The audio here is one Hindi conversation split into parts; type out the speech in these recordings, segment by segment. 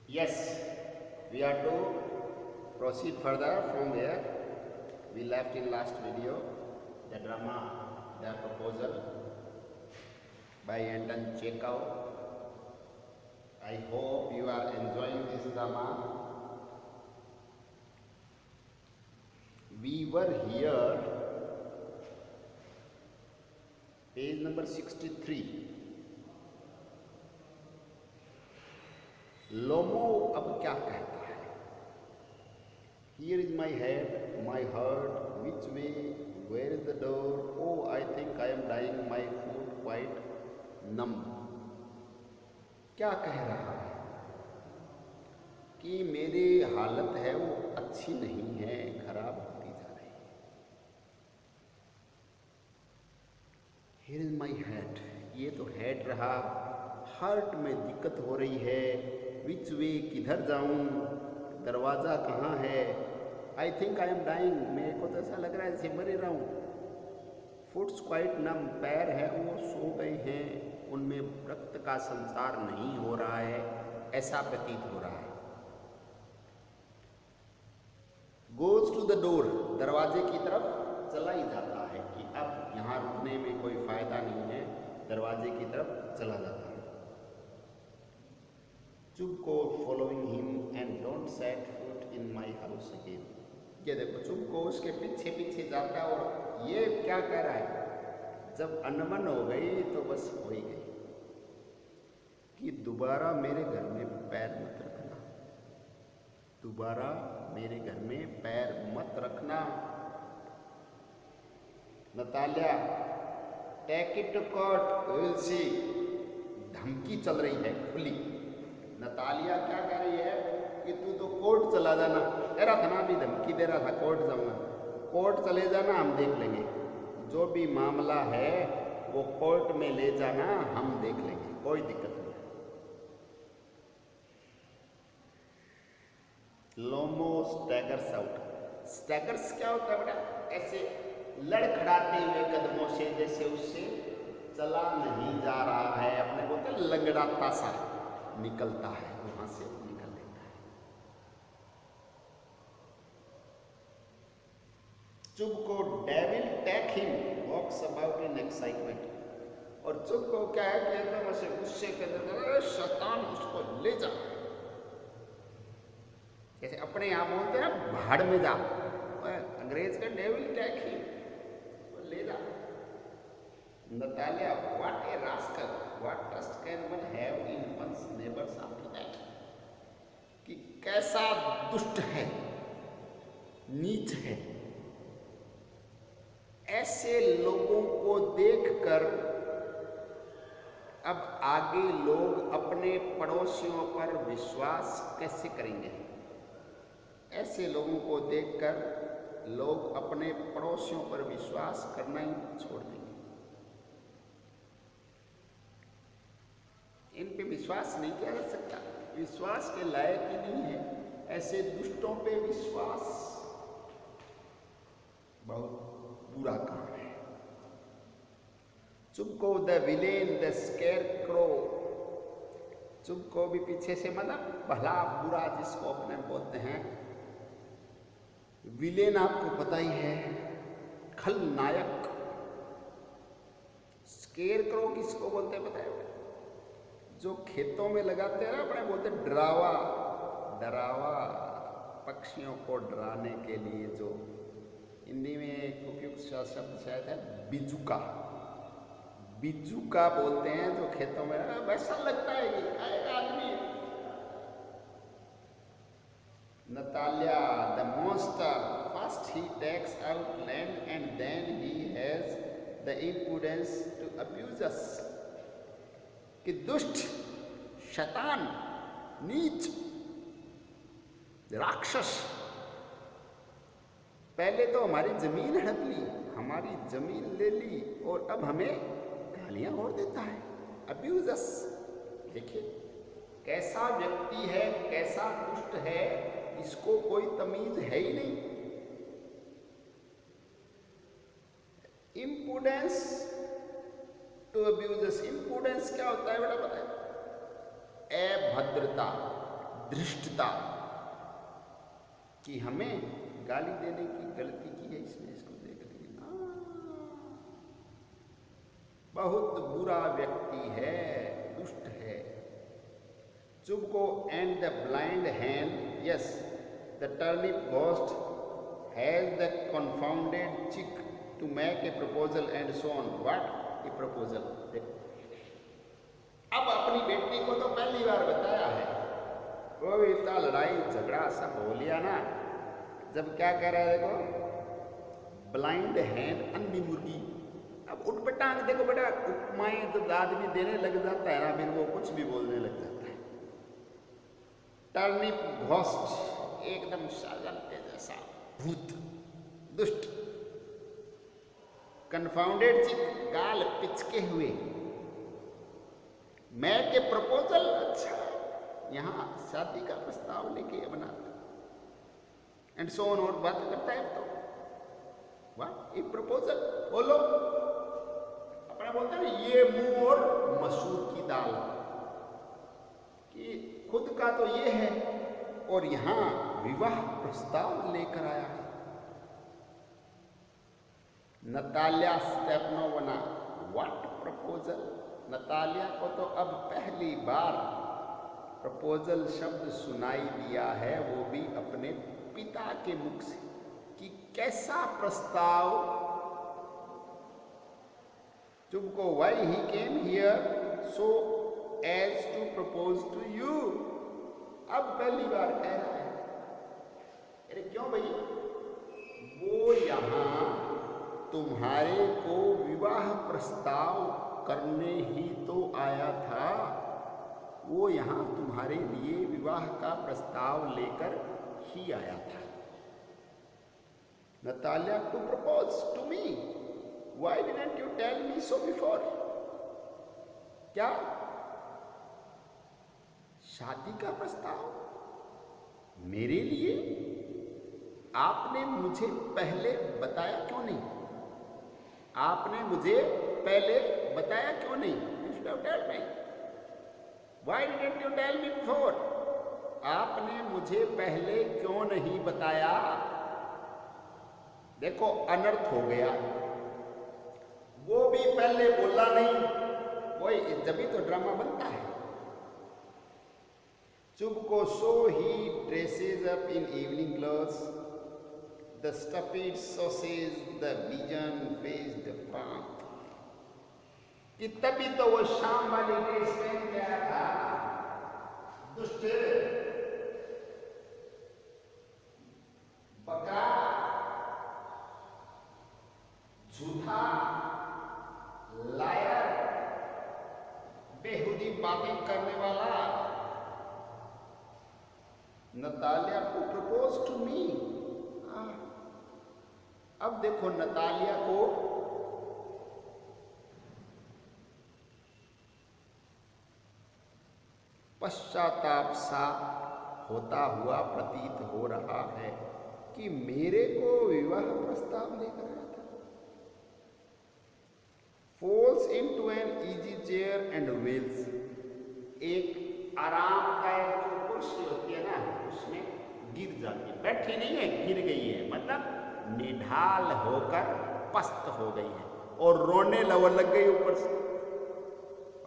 Yes, we are to proceed further from where we left in last video, the drama, the proposal by Anton Chekhov. I hope you are enjoying this drama. We were here, page number 63. लोमो अब क्या कहता है? Here is my head, my heart, which way, where is the door? Oh, I think I am dying, my foot quite numb. क्या कह रहा है? कि मेरी हालत है वो अच्छी नहीं है, खराब होती जा रही है. Here is my head. ये तो हेड रहा. हार्ट में दिक्कत हो रही है. विच वे, किधर जाऊं, दरवाज़ा कहाँ है. I think I am dying, मेरे को तो ऐसा लग रहा है जैसे मर रहा हूँ. फुट्स क्वाइट नम, पैर है वो सो गए हैं, उनमें रक्त का संचार नहीं हो रहा है, ऐसा प्रतीत हो रहा है. गोज टू द डोर, दरवाजे की तरफ चला ही जाता है कि अब यहाँ रुकने में कोई फायदा नहीं है, दरवाजे की तरफ चला जाता है. चुपको following him and don't set foot in my house again. ये देखो, चुपको उसके पीछे पीछे जाता है और ये क्या कह रहा है, जब अनबन हो गई तो बस हो ही गई कि दोबारा मेरे घर में पैर मत रखना, दोबारा मेरे घर में पैर मत रखना. Natalia, take it to court, will see. धमकी चल रही है खुली. नतालिया क्या कह रही है कि तू तो कोर्ट चला जाना. कह रहा था ना, अभी धमकी दे रहा था, कोर्ट जाऊंगा. कोर्ट चले जाना, हम देख लेंगे, जो भी मामला है वो कोर्ट में ले जाना, हम देख लेंगे, कोई दिक्कत नहीं. लोमो स्टैगर्स आउट. स्टैगर्स क्या होता है बेटा? ऐसे लड़खड़ाते हुए कदमों से, जैसे उससे चला नहीं जा रहा है, अपने को तो लंगड़ाता सा निकलता है, वहां से निकल लेता है. चुप को devil take him walks about in excitement. और चुप को क्या है कि एकदम ऐसे गुस्से के अंदर, शैतान उसको ले जा, जैसे अपने यहाँ बोलते हैं ना, भाड़ में जा. अंग्रेज का डेविल टेक हिम, वो ले जा. Natalia, what a rascal! What trust can one have in one's neighbors after that? कि कैसा दुष्ट है, नीच है. ऐसे लोगों को देखकर अब आगे लोग अपने पड़ोसियों पर विश्वास कैसे करेंगे? ऐसे लोगों को देखकर लोग अपने पड़ोसियों पर विश्वास करना ही छोड़ देंगे. इन पे विश्वास नहीं किया जा सकता, विश्वास के लायक ही नहीं है. ऐसे दुष्टों पे विश्वास बहुत बुरा काम है. Chubukov the villain the scarecrow. Chubukov भी पीछे से मतलब भला बुरा जिसको अपने बोलते हैं. विलेन आपको पता ही है, खलनायक. स्केरक्रो किसको बोलते हैं पता है? जो खेतों में लगाते हैं ना, अपने बोलते डरावा. डरावा, पक्षियों को डराने के लिए जो हिंदी में एक उपयुक्त शब्द शायद है बिजुका. बिजुका बोलते हैं जो खेतों में, वैसा लगता है कि एक आदमी. Natalia, the monster, first he takes out land and then he has the imprudence to abuse us. कि दुष्ट, शैतान, नीच, राक्षस पहले तो हमारी जमीन हड़प ली, हमारी जमीन ले ली, और अब हमें गालियां और देता है. अब्यूज अस. देखिए कैसा व्यक्ति है, कैसा दुष्ट है, इसको कोई तमीज है ही नहीं. इम्प्रूडेंस टू अब्यूज. इम्प्रूडेंस क्या होता है बेटा पता है? अभद्रता, धृष्टता कि हमें गाली देने की गलती की है, इसने इसको देख लिया, बहुत बुरा व्यक्ति है, दुष्ट है। चुप को and the blind hand, yes the turnip ghost has the confounded cheek to make a proposal and so on. What a proposal? देखो, अब अपनी बेटी को तो पहली बार बताया है, वो भी इतना लड़ाई झगड़ा सब हो लिया ना, जब क्या कह रहा है देखो, ब्लाइंड हैंड, अंधी मुर्गी। अब उठ पटांग, देखो बेटा, उपमाएं जब आदमी देने लग जाता है ना, फिर वो कुछ भी बोलने लग जाता है। टर्निप घोस्ट, एकदम साजन के जैसा भूत, दुष्ट। कन्फाउंडेड चिक, गाल पिचके हुए। मैं के प्रपोजल, अच्छा यहां शादी का प्रस्ताव लेके बनाता एंड सो ऑन, और बात करता है तो वाह, एक प्रपोजल बोलो, अपना बोलता है ये मुंह और मसूर की दाल, कि खुद का तो ये है और यहां विवाह प्रस्ताव लेकर आया है। Natalia Stepanova, what proposal? Natalia को तो अब पहली बार प्रपोजल शब्द सुनाई दिया है, वो भी अपने पिता के मुख से, कि कैसा प्रस्ताव। तुमको why he came here so as to propose to you, अब पहली बार कह रहा है। अरे क्यों भाई? वो यहां तुम्हारे को विवाह प्रस्ताव करने ही तो आया था, वो यहां तुम्हारे लिए विवाह का प्रस्ताव लेकर ही आया था। Natalia to propose to me, why didn't you tell me so before? क्या शादी का प्रस्ताव मेरे लिए आपने मुझे पहले बताया क्यों नहीं? आपने मुझे पहले बताया क्यों नहीं? You should have told me. Why didn't you tell me before? आपने मुझे पहले क्यों नहीं बताया? देखो, अनर्थ हो गया, वो भी पहले बोला नहीं, वही जब तो ड्रामा बनता है। Chubko, so he dresses up in evening clothes, the stuffed sausage, the pigeon-faced front. कि तभी तो वो शाम वाली ड्रेस पहन के आया था, दुष्ट बकरा, झूठा, लायर, बेहुदी बातें करने वाला। नतालिया को प्रपोज टू मी। अब देखो, नतालिया को पश्चाताप सा होता हुआ प्रतीत हो रहा है कि मेरे को विवाह प्रस्ताव लेकर आया था। Falls into an easy chair and wails, एक आरामदायक जो कुर्सी होती है ना, उसमें गिर जाती है, बैठी नहीं है, गिर गई है, मतलब निढाल होकर पस्त हो गई है और रोने लग गई, ऊपर से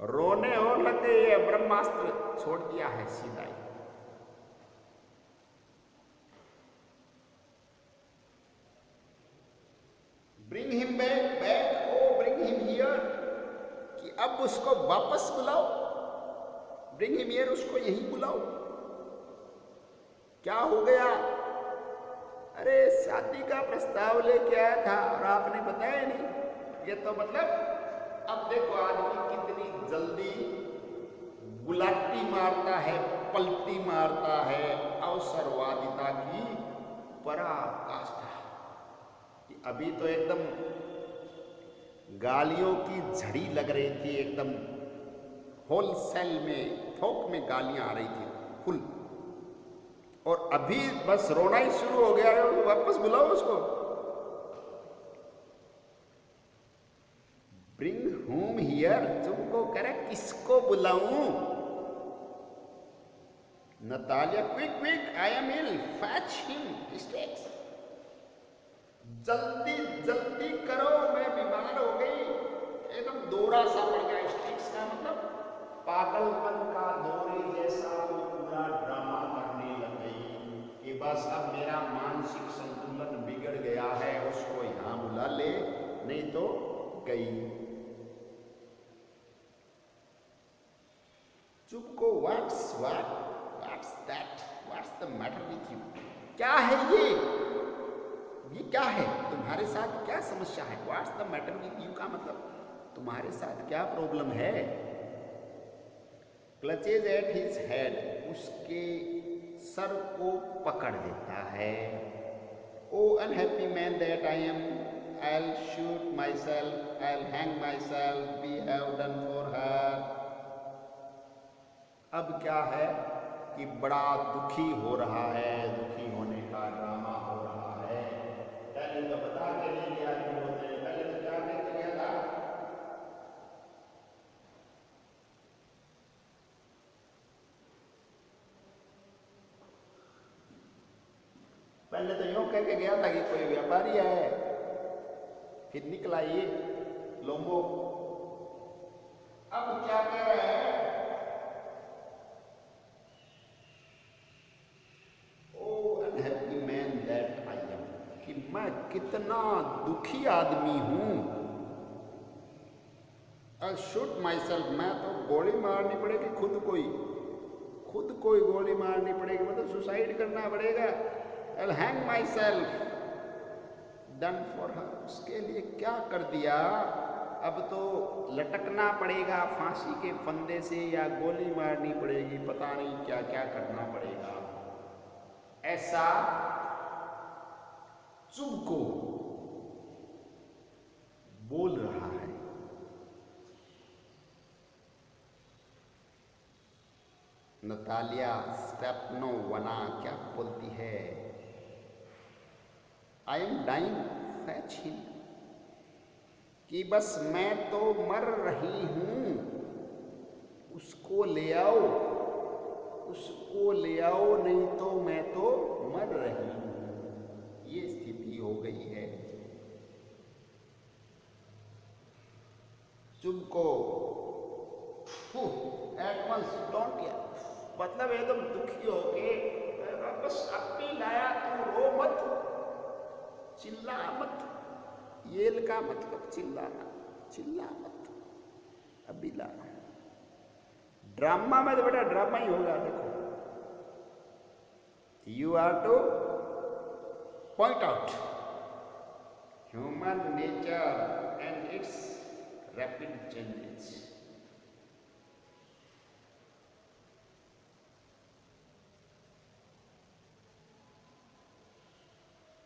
रोने और लग गई है, ब्रह्मास्त्र छोड़ दिया है सीधा ही। Bring him back, oh bring him here, कि अब उसको वापस बुलाओ, ब्रिंग हिम हियर, उसको यहीं बुलाओ। क्या हो गया? अरे शादी का प्रस्ताव लेके आया था और आपने बताया नहीं। ये तो मतलब अब देखो आदमी कितनी जल्दी गुलाटी मारता है, पलटी मारता है, अवसरवादिता की पराकाष्ठा। अभी तो एकदम गालियों की झड़ी लग रही थी, एकदम होलसेल में, थोक में गालियां आ रही थी फुल, और अभी बस रोना ही शुरू हो गया है। वापस बुलाओ उसको। ब्रिंग होम हियर, तुमको करे किसको बुलाऊं? Natalia, quick quick, I am ill, fetch him sticks. जल्दी जल्दी करो, मैं बीमार हो गई। एकदम दौरा सा पड़ गया। स्टिक्स का मतलब पागलपन का दौरे जैसा वो पूरा ड्रामा करने लग गई कि बस अब मेरा मानसिक संतुलन बिगड़ गया है, उसको यहाँ बुला ले नहीं तो गई। चुप को, what's that, what's the matter with you, क्या है ये क्या है, तुम्हारे साथ क्या समस्या है। What's the matter with you का मतलब तुम्हारे साथ क्या प्रॉब्लम है। क्लचेज एट हिज हेड, उसके सर को पकड़ देता है। Oh unhappy man that I am, I'll shoot myself, I'll hang myself, we have done for her। अब क्या है कि बड़ा दुखी हो रहा है, दुखी होने का ड्रामा हो रहा है। पहले तो बता के नहीं गया कि होते, पहले तो क्या कहते गया था, पहले तो यूं कह के गया था कि कोई व्यापारी है, फिर निकला ये लोम्बो। अब क्या कह रहे हैं, oh unhappy man that I am, कि मैं कितना दुखी आदमी हूं। आई शूट माई सेल्फ, मैं तो गोली मारनी पड़ेगी खुद कोई गोली मारनी पड़ेगी, मतलब सुसाइड करना पड़ेगा। I'll hang myself, done for her, उसके लिए क्या कर दिया, अब तो लटकना पड़ेगा फांसी के फंदे से या गोली मारनी पड़ेगी, पता नहीं क्या क्या करना पड़ेगा। ऐसा चुभ को बोल रहा है। नतालिया स्टेपनोवना क्या बोलती है, I am dying, fetch him, कि बस मैं तो मर रही हूं, उसको ले आओ, नहीं तो मैं तो मर रही हूं। ये स्थिति हो गई है। चुप को एट वंस डोंट केयर, मतलब एकदम दुखी हो के बस अपनी लाया, तू रो मत, चिल्ला मत। येल का मतलब चिल्लाना, चिल्ला मत, अभी ला। ड्रामा में तो बेटा ड्रामा ही होगा। देखो, you are to point out human nature and its rapid changes.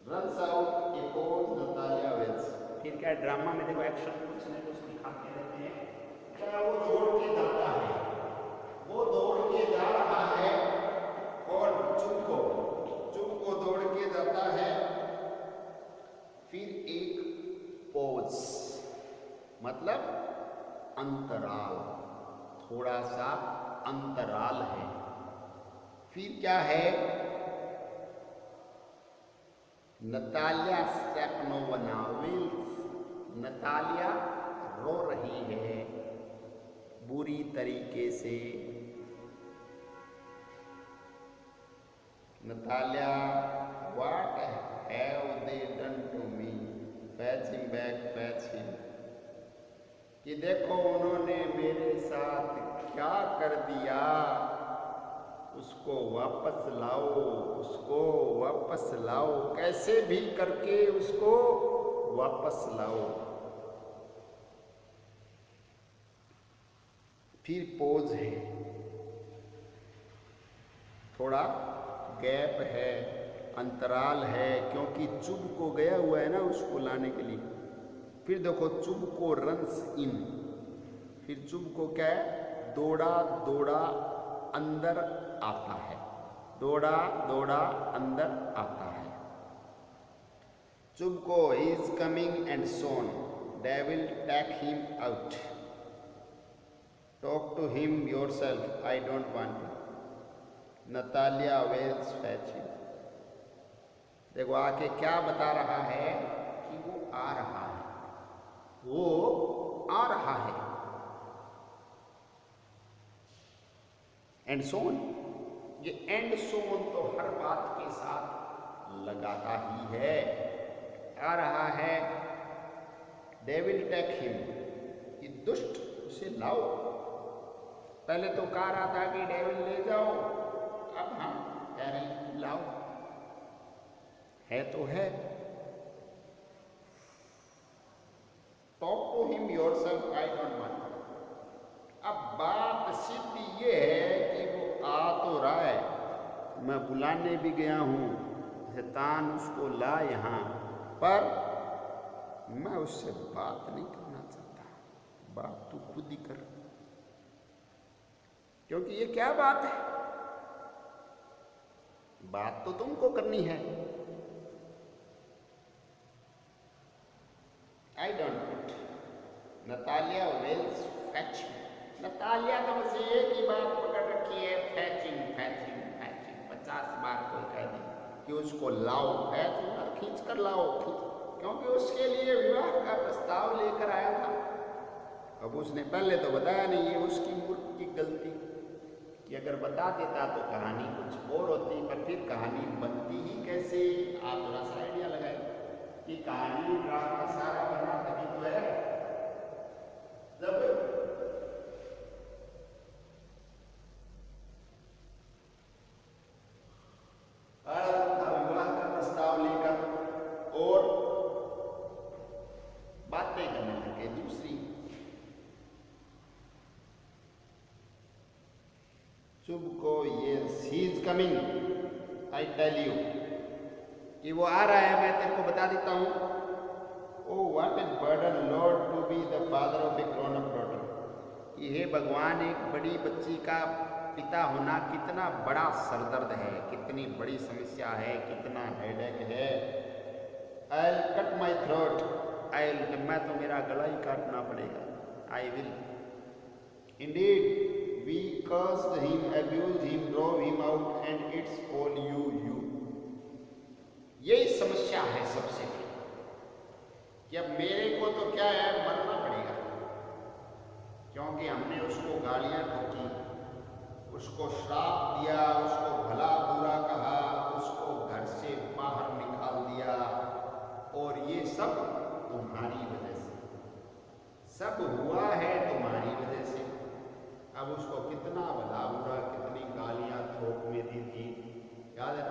Runs out a pose Natalia wins। फिर क्या ड्रामा में देखो एक्शन कुछ नहीं कुछ दिखाते रहते हैं। क्या वो दौड़ के जाता है, वो दौड़ के जा रहा है, और चुप को दौड़ के जाता है। फिर एक पोज मतलब अंतराल, थोड़ा सा अंतराल है। फिर क्या है, नतालिया स्टेपनोवना विल्स, नतालिया रो रही है बुरी तरीके से। Natalia, what have they done to me, fetch him back, fetch him, कि देखो उन्होंने मेरे साथ क्या कर दिया, उसको वापस लाओ, कैसे भी करके उसको वापस लाओ। फिर पोज है, थोड़ा गैप है, अंतराल है, क्योंकि चुभ को गया हुआ है ना उसको लाने के लिए। फिर देखो चुभ को रन्स इन, फिर चुभ को क्या है, दौड़ा अंदर आता है, दौड़ा अंदर आता है। चुभ को is coming and soon, devil take him out, talk to him yourself, I don't want to. Natalia wails fetching. देखो आके क्या बता रहा है कि वो आ रहा है, वो आ रहा है। एंड सोन, ये एंड सोन तो हर बात के साथ लगाता ही है। आ रहा है। डेविल टेक हिम, कि दुष्ट उसे लाओ। पहले तो कह रहा था कि डेविल ले जाओ, अब हम कह रहे हैं लाओ। है तो है। Talk to him yourself, I don't want. अब बात सीधी ये है कि वो आ तो रहा है, मैं बुलाने भी गया हूँ, शैतान उसको ला यहाँ, पर मैं उससे बात नहीं करना चाहता। बात तू खुद ही कर, क्योंकि ये क्या बात है, बात तो तुमको करनी है। I don't want. Natalia wails fetch. Natalia तो बस एक ही बात पकड़ रखी है, फैचिंग फैचिंग फैचिंग। 50 बार कोई कह दे कि उसको लाओ, फैच खींच कर लाओ, क्योंकि उसके लिए विवाह का प्रस्ताव लेकर आया था। अब उसने पहले तो बताया नहीं, ये उसकी मूर्ख की गलती कि अगर बता देता तो कहानी कुछ और होती, पर फिर कहानी बनती ही कैसे। आप थोड़ा सा आइडिया लगाए कि कहानी ड्रामा सारा बना तभी तो है जब विवाह का प्रस्ताव लेकर और बातें करने लगे। दूसरी, शुभ को ये he is coming, I tell you, कि वो आ रहा है, मैं तेरे को बता देता हूँ। Oh what is burden lord to be the father of a grown up daughter. कि हे भगवान, एक बड़ी बच्ची का पिता होना कितना बड़ा सरदर्द है, कितनी बड़ी समस्या है, कितना हेडेक है। I will cut my throat, मैं तो मेरा गला ही काटना पड़ेगा। I will Indeed, we cursed him, abused him, drove him out, and it's all you. यही समस्या है सबसे बड़ी, कि अब मेरे को तो क्या है, मरना पड़ेगा, क्योंकि हमने उसको गालियां ठोकी, उसको श्राप दिया, उसको भला बुरा कहा, उसको घर से बाहर निकाल दिया, और ये सब तुम्हारी वजह से सब हुआ है, तुम्हारी वजह से। अब उसको कितना भला बुरा, कितनी गालियां थोक में दी थी, याद है?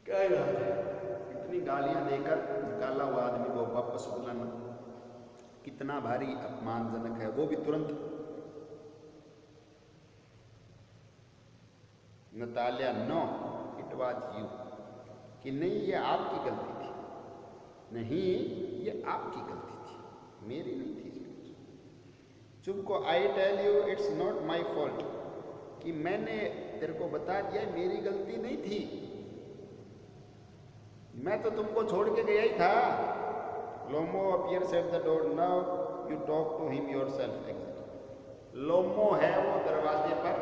क्या बात है, इतनी गालियां देकर निकाला हुआ आदमी को वापस बुलाना कितना भारी अपमानजनक है। वो भी तुरंत। Natalia, no it was you, कि नहीं ये आपकी गलती थी, नहीं ये आपकी गलती थी, मेरी नहीं थी इसमें। चुप को I tell you it's not my fault, कि मैंने तेरे को बता दिया मेरी गलती नहीं थी, मैं तो तुमको छोड़ के गया ही था। Lomov appears at the door, now you talk to him yourself. Lomov है वो दरवाजे पर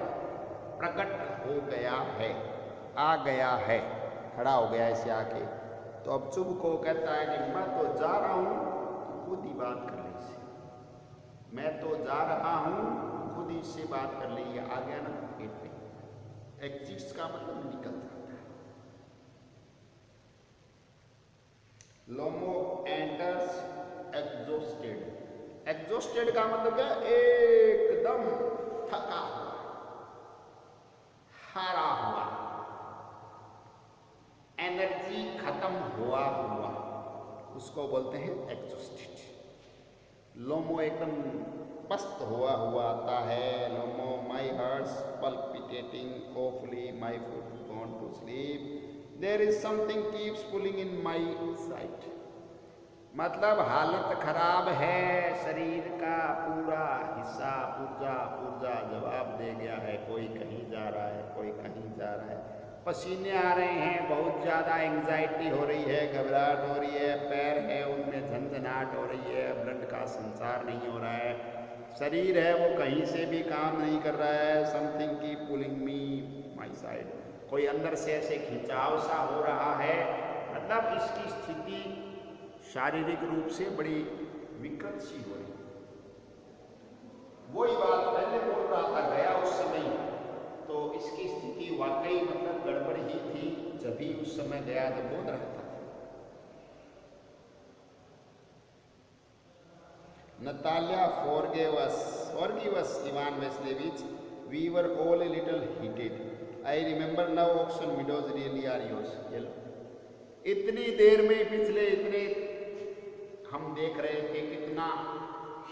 प्रकट हो गया है, आ गया है, खड़ा हो गया ऐसे आके। तो अब चुप को कहता है कि मैं तो जा रहा हूँ, तो खुद ही बात कर ले इससे। मैं तो जा रहा हूँ, खुद ही इससे बात कर ले। ये आ गया ना गेट पे, एग्जिट्स का मतलब निकल जाता है। लोमो एंटर्स एग्जॉस्टेड। एग्जॉस्टेड का मतलब क्या? एकदम थका हुआ, हारा हुआ, एनर्जी खत्म हुआ हुआ, उसको बोलते हैं एग्जॉस्टेड। लोमो एकदम पस्त हुआ हुआ आता है। Lomov, my heart's palpitating awfully, my foot gone to sleep, there is something keeps pulling in my side। मतलब हालत खराब है, शरीर का पूरा हिस्सा पुर्जा पुर्जा जवाब दे गया है। कोई कहीं जा रहा है, कोई कहीं जा रहा है, पसीने आ रहे हैं, बहुत ज़्यादा एंग्जाइटी हो रही है, घबराहट हो रही है, पैर है उनमें झंझनाहट हो रही है, ब्लड का संचार नहीं हो रहा है, शरीर है वो कहीं से भी काम नहीं कर रहा है, समथिंग की पुलिंग मी माई साइड, कोई अंदर से ऐसे खिंचाव सा हो रहा है, मतलब इसकी स्थिति शारीरिक रूप से बड़ी विकृत सी हो रही है। वही बात पहले बोल रहा था गया उस समय, तो इसकी स्थिति वाकई मतलब गड़बड़ ही थी, जब भी उस समय गया तो बोल रहा था। Natalia forgive us, Ivan Vasilevich. We were all a little heated. I remember now auction windows really are yours. इतनी देर में पिछले इतने हम देख रहे थे कितना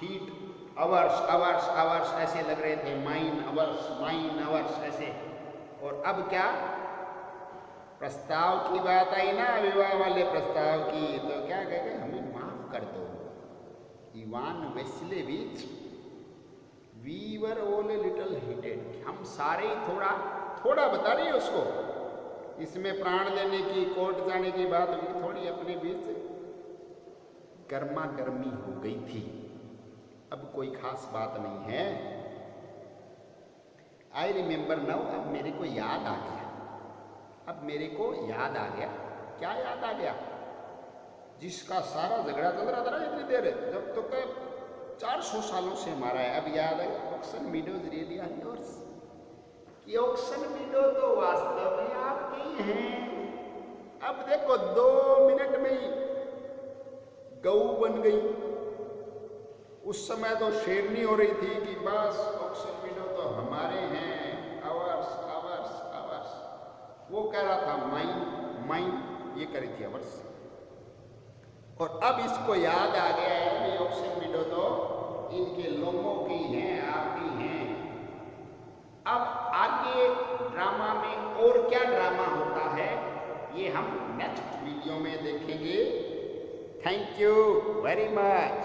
हीट, आवर्स ऐसे लग रहे थे, माइन आवर्स ऐसे। और अब क्या प्रस्ताव की बात आई ना, विवाह वाले प्रस्ताव की, तो क्या कहेंगे, हमें माफ कर दो Ivan Vassilevitch, we were all a little heated, हम सारे ही थोड़ा बता रही है उसको, इसमें प्राण लेने की, कोर्ट जाने की बात हुई, थोड़ी अपने बीच गर्मा गर्मी हो गई थी, अब कोई खास बात नहीं है। आई रिमेंबर नाउ, अब मेरे को याद आ गया, क्या याद आ गया, जिसका सारा झगड़ा चल रहा था ना इतनी देर, जब तो 400 सालों से हमारा है, अब याद है, oxen meadows really are yours, कि ऑक्शन मीडो तो वास्तव में आपके ही हैं। अब देखो 2 मिनट में ही गऊ बन गई, उस समय तो शेरनी हो रही थी कि बस ऑक्शन मीडो तो हमारे हैं, आवर्स, वो कह रहा था माइन, ये करी थी आवर्स, और अब इसको याद आ गया है कि ऑक्शन मीडो तो इनके लोगों की हैं, आपकी हैं। अब आगे ड्रामा में और क्या ड्रामा होता है, ये हम नेक्स्ट वीडियो में देखेंगे। Thank you very much.